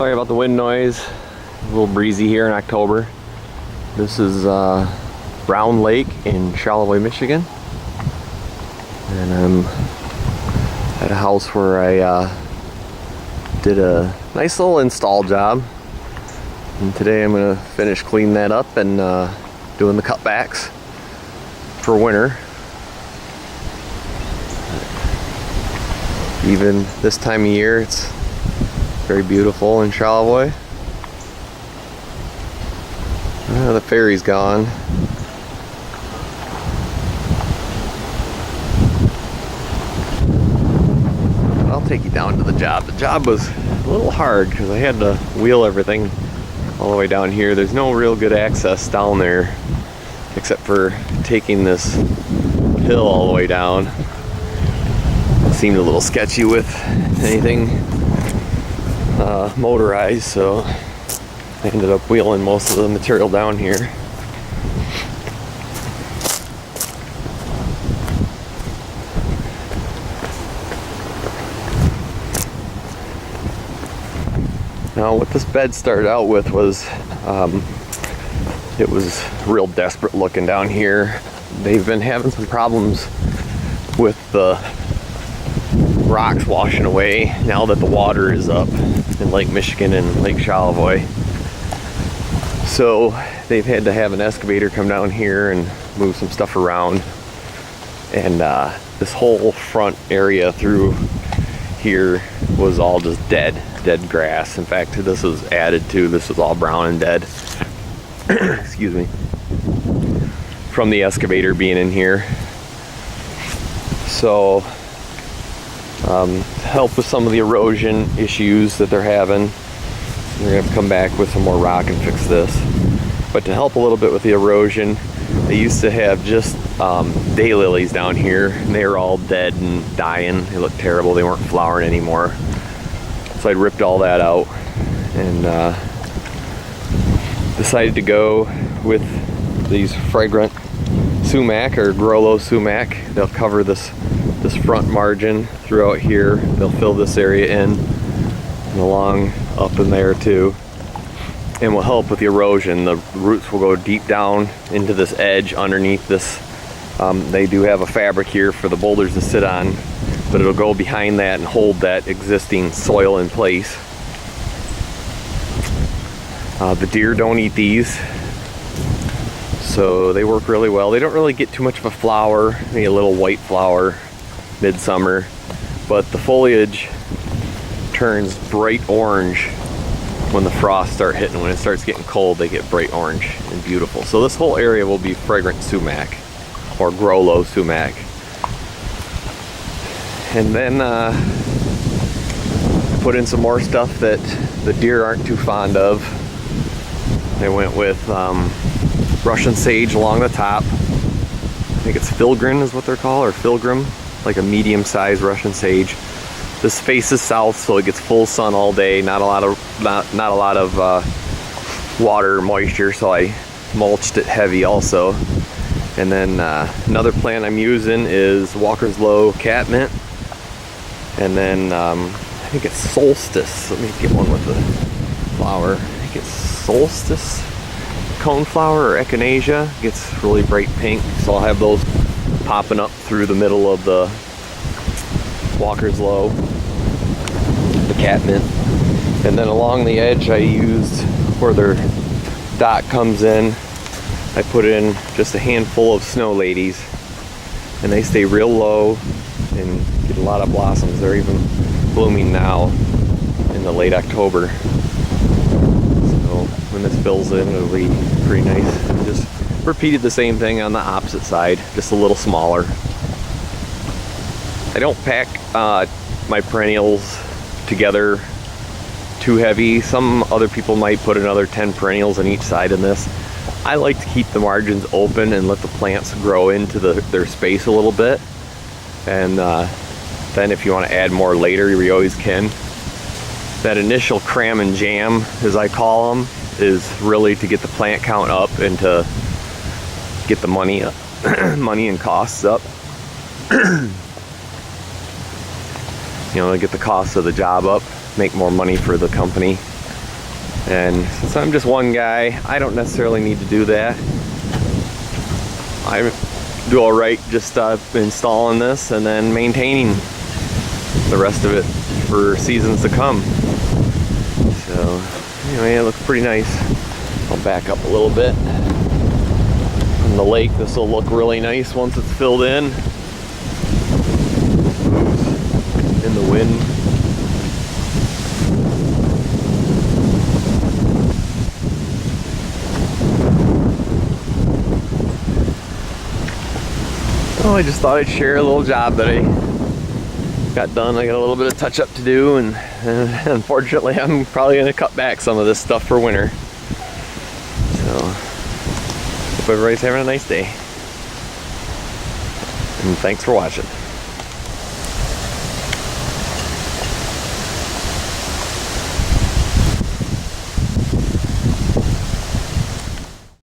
Sorry about the wind noise. A little breezy here in October. This is Brown Lake in Charlevoix, Michigan. And I'm at a house where I did a nice little install job. And today I'm going to finish cleaning that up and doing the cutbacks for winter. Even this time of year, it's very beautiful in Charlevoix. The ferry's gone. I'll take you down to the job. The job was a little hard because I had to wheel everything all the way down here. There's no real good access down there except for taking this hill all the way down. It seemed a little sketchy with anything motorized, so I ended up wheeling most of the material down here. Now what this bed started out with was it was real desperate looking down here. They've been having some problems with the rocks washing away now that the water is up in Lake Michigan and Lake Charlevoix. So they've had to have an excavator come down here and move some stuff around. And this whole front area through here was all just dead grass. In fact, this was added to. This was all brown and dead. Excuse me. From the excavator being in here. So to help with some of the erosion issues that they're having, they're gonna have to come back with some more rock and fix this. But to help a little bit with the erosion, they used to have just daylilies down here, and they were all dead and dying. They looked terrible. They weren't flowering anymore. So I ripped all that out and decided to go with these fragrant sumac or Grollo sumac. They'll cover this front margin throughout here. They'll fill this area in and along up in there too, and will help with the erosion. The roots will go deep down into this edge underneath this. They do have a fabric here for the boulders to sit on, but it'll go behind that and hold that existing soil in place. The deer don't eat these, so they work really well. They don't really get too much of a flower, maybe a little white flower midsummer, but the foliage turns bright orange when the frosts start hitting. When it starts getting cold, they get bright orange and beautiful. So this whole area will be fragrant sumac or Grollo sumac. And then put in some more stuff that the deer aren't too fond of. They went with Russian sage along the top. I think it's filgrim is what they're called, or filgrim, like a medium-sized Russian sage. This faces south, so it gets full sun all day. Not a lot of water moisture, so I mulched it heavy also. And then another plant I'm using is Walker's Low catmint. And then I think it's solstice. Let me get one with the flower. I think it's solstice coneflower or echinacea. It gets really bright pink, so I'll have those popping up through the middle of the Walker's Low, the catmint. And then along the edge I used, where their dot comes in, I put in just a handful of snow ladies, and they stay real low and get a lot of blossoms. They're even blooming now in the late October. So when this fills in, it'll be pretty nice. And just repeated the same thing on the opposite side, just a little smaller. I don't pack my perennials together too heavy. Some other people might put another 10 perennials on each side in this. I like to keep the margins open and let the plants grow into their space a little bit. And then if you want to add more later, you always can. That initial cram and jam, as I call them, is really to get the plant count up and to get the money up, money and costs up. You know, to get the cost of the job up, make more money for the company. And since I'm just one guy, I don't necessarily need to do that. I do all right just installing this and then maintaining the rest of it for seasons to come. So anyway, it looks pretty nice. I'll back up a little bit. From the lake, this will look really nice once it's filled in. In the wind. Oh, I just thought I'd share a little job that I got done. I got a little bit of touch up to do, and unfortunately I'm probably going to cut back some of this stuff for winter. So, hope everybody's having a nice day. And thanks for watching.